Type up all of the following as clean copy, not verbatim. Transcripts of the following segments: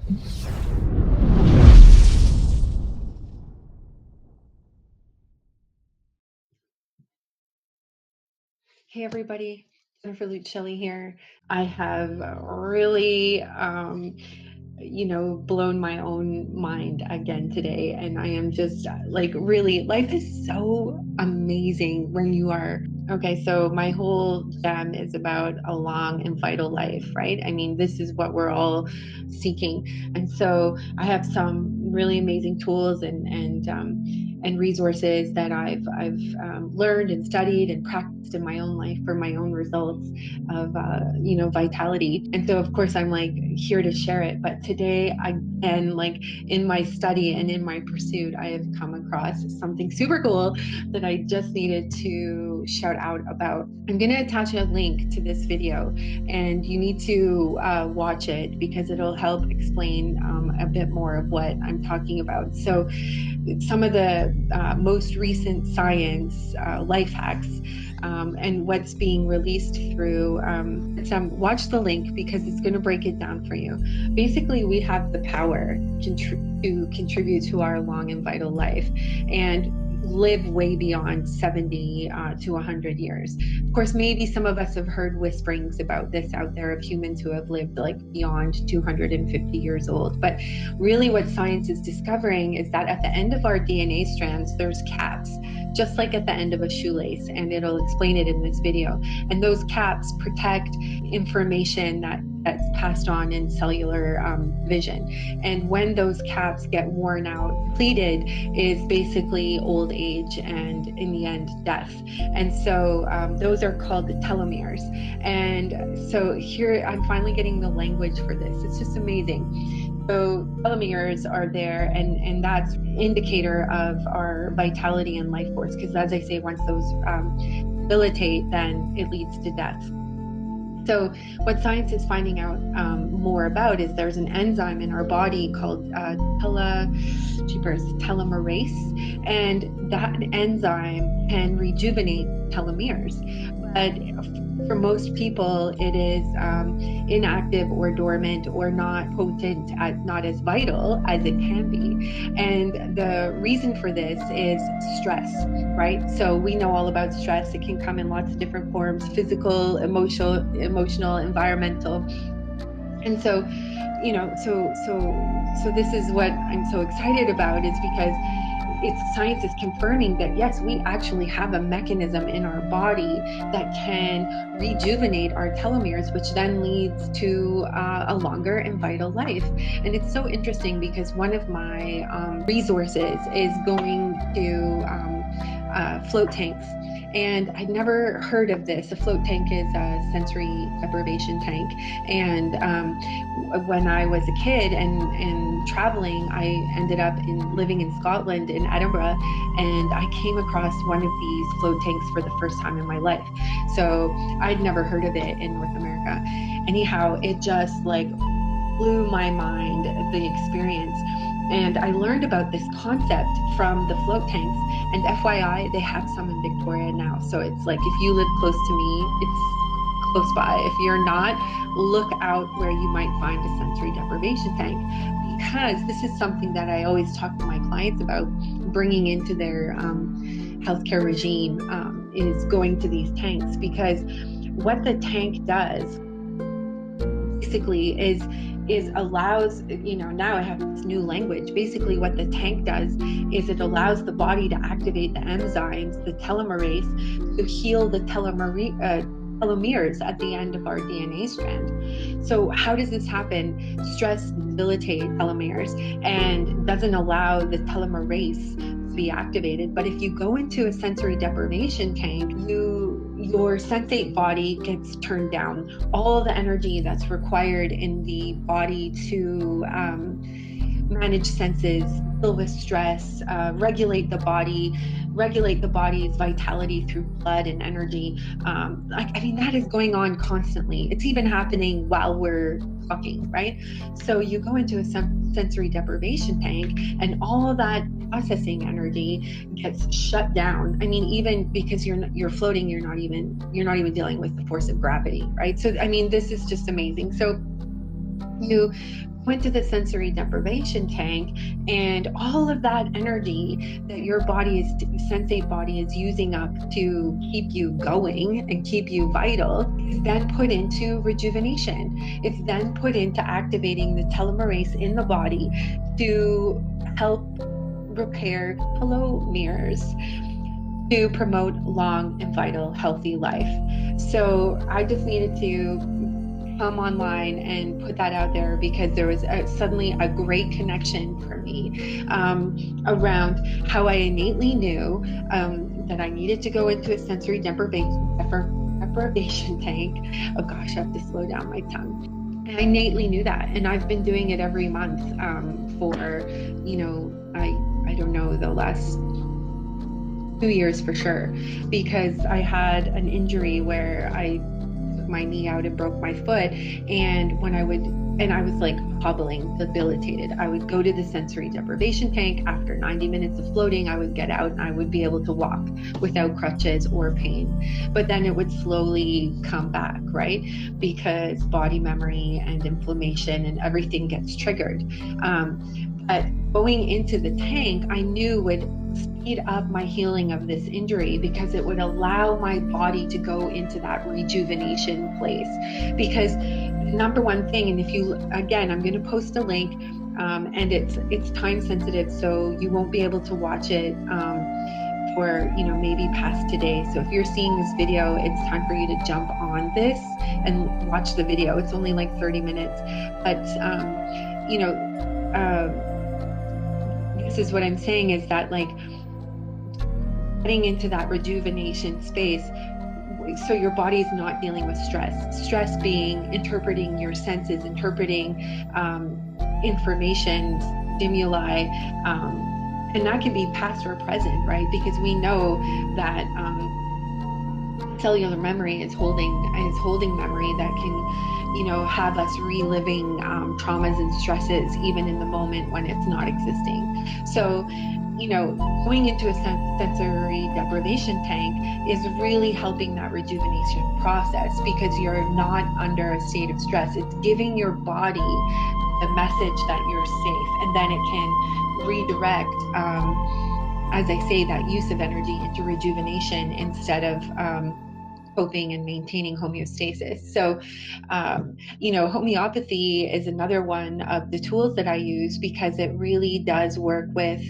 Hey everybody, Jennifer Lucelli here. I have really, blown my own mind again today. And I am just like, really, life is so amazing when you are. Okay, so my whole gem is about a long and vital life, right? I mean, this is what we're all seeking. And so I have some really amazing tools and resources that I've learned and studied and practiced in my own life for my own results of vitality. And so of course I'm like here to share it. But today again, like in my study and in my pursuit, I have come across something super cool that I just needed to shout out about. I'm going to attach a link to this video, and you need to watch it because it'll help explain a bit more of what I'm talking about. So some of the most recent science life hacks and what's being released through watch the link because it's going to break it down for you. Basically, we have the power to contribute to our long and vital life and live way beyond 70 to 100 years. Of course, maybe some of us have heard whisperings about this out there of humans who have lived like beyond 250 years old. But really what science is discovering is that at the end of our DNA strands, there's caps, just like at the end of a shoelace, and it'll explain it in this video. And those caps protect information that's passed on in cellular vision. And when those caps get worn out, depleted, is basically old age and in the end death. And so those are called the telomeres. And so here I'm finally getting the language for this. It's just amazing. So telomeres are there, and that's indicator of our vitality and life force, because as I say, once those debilitate, then it leads to death. So what science is finding out more about is there's an enzyme in our body called telomerase, and that enzyme can rejuvenate telomeres. But for most people, it is inactive or dormant or not potent, not as vital as it can be. And the reason for this is stress, right? So we know all about stress. It can come in lots of different forms: physical, emotional, environmental. And so, so this is what I'm so excited about, is because science is confirming that yes, we actually have a mechanism in our body that can rejuvenate our telomeres, which then leads to a longer and vital life. And it's so interesting because one of my resources is going to float tanks. And I'd never heard of this. A float tank is a sensory deprivation tank. And when I was a kid and traveling, I ended up living in Scotland, in Edinburgh, and I came across one of these float tanks for the first time in my life. So I'd never heard of it in North America. Anyhow, it just like blew my mind, the experience. And I learned about this concept from the float tanks. And FYI, they have some in Victoria now. So it's like, if you live close to me, it's close by. If you're not, look out where you might find a sensory deprivation tank, because this is something that I always talk to my clients about bringing into their healthcare regime, is going to these tanks. Because what the tank does basically is allows, now I have this new language. Basically what the tank does is it allows the body to activate the enzymes, the telomerase, to heal the telomeres at the end of our DNA strand. So how does this happen? Stress debilitates telomeres and doesn't allow the telomerase to be activated. But if you go into a sensory deprivation tank, your sensate body gets turned down. All the energy that's required in the body to manage senses, deal with stress, regulate the body's vitality through blood and energy. That is going on constantly. It's even happening while we're talking, right? So you go into a sensory deprivation tank, and all of that processing energy gets shut down. I mean, even because you're floating, you're not even dealing with the force of gravity, right? So I mean, this is just amazing. So you went to the sensory deprivation tank, and all of that energy that your body is, sensate body is using up to keep you going and keep you vital, is then put into rejuvenation. It's then put into activating the telomerase in the body to help repair telomeres to promote long and vital, healthy life. So I just needed to come online and put that out there because there was suddenly a great connection for me around how I innately knew that I needed to go into a sensory deprivation tank. Oh gosh, I have to slow down my tongue. And I innately knew that, and I've been doing it every month for, I don't know, the last 2 years for sure, because I had an injury where I took my knee out and broke my foot, and I was like hobbling, debilitated. I would go to the sensory deprivation tank. After 90 minutes of floating, I would get out and I would be able to walk without crutches or pain. But then it would slowly come back, right? Because body memory and inflammation and everything gets triggered. But going into the tank, I knew would speed up my healing of this injury, because it would allow my body to go into that rejuvenation place. Because the number one thing, and if you, again, I'm going to post a link, and it's time sensitive, so you won't be able to watch it for maybe past today. So if you're seeing this video, it's time for you to jump on this and watch the video. It's only like 30 minutes, but this is what I'm saying, is that like getting into that rejuvenation space, so your body is not dealing with stress being interpreting your senses, interpreting information, stimuli, and that can be past or present, right? Because we know that cellular memory is holding memory that can have us reliving traumas and stresses even in the moment when it's not existing. So going into a sensory deprivation tank is really helping that rejuvenation process, because you're not under a state of stress. It's giving your body the message that you're safe, and then it can redirect, as I say, that use of energy into rejuvenation instead of coping and maintaining homeostasis. So, homeopathy is another one of the tools that I use, because it really does work with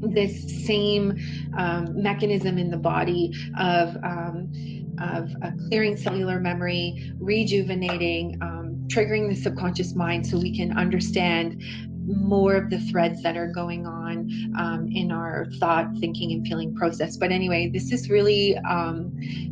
this same mechanism in the body of clearing cellular memory, rejuvenating, triggering the subconscious mind so we can understand more of the threads that are going on in our thought, thinking, and feeling process. But anyway, this is really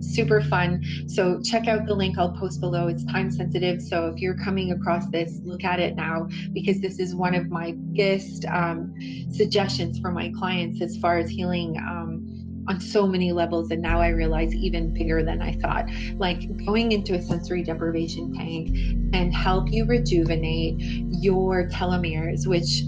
super fun. So check out the link I'll post below. It's time sensitive. So if you're coming across this, look at it now, because this is one of my biggest suggestions for my clients as far as healing on so many levels. And now I realize even bigger than I thought. Like going into a sensory deprivation tank and help you rejuvenate your telomeres, which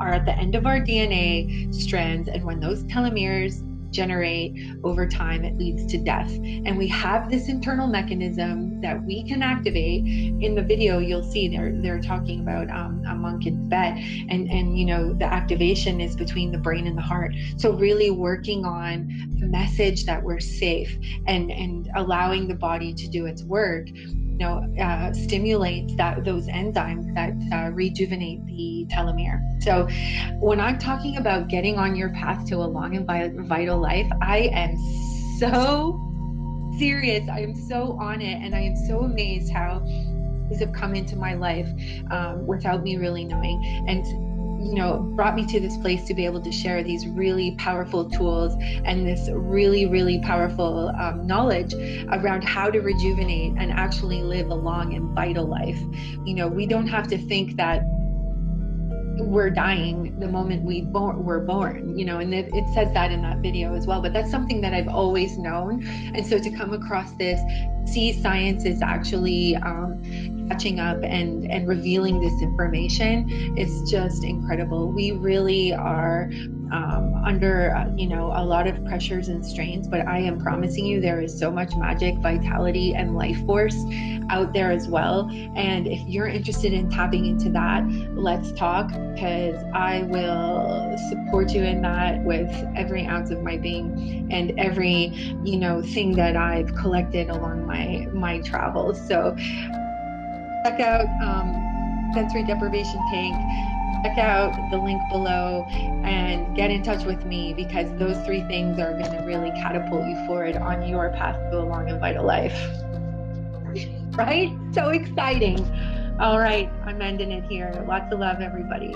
are at the end of our DNA strands. And when those telomeres generate over time, it leads to death. And we have this internal mechanism that we can activate. In the video, you'll see they're talking about a monk in Tibet, and the activation is between the brain and the heart. So really working on the message that we're safe, and allowing the body to do its work, stimulates those enzymes that rejuvenate the telomere. So when I'm talking about getting on your path to a long and vital life, I am so serious. I am so on it, and I am so amazed how these have come into my life without me really knowing, and brought me to this place to be able to share these really powerful tools and this really, really powerful knowledge around how to rejuvenate and actually live a long and vital life. We don't have to think that we're dying the moment we're born, and it says that in that video as well. But that's something that I've always known. And so to come across this, see science is actually catching up and revealing this information is just incredible. We really are under, a lot of pressures and strains, but I am promising you there is so much magic, vitality, and life force out there as well. And if you're interested in tapping into that, let's talk, because I will support you in that with every ounce of my being and every, thing that I've collected along my travels. So check out Sensory Deprivation Tank. Check out the link below and get in touch with me, because those three things are going to really catapult you forward on your path to a long and vital life. Right? So exciting. All right, I'm ending it here. Lots of love, everybody.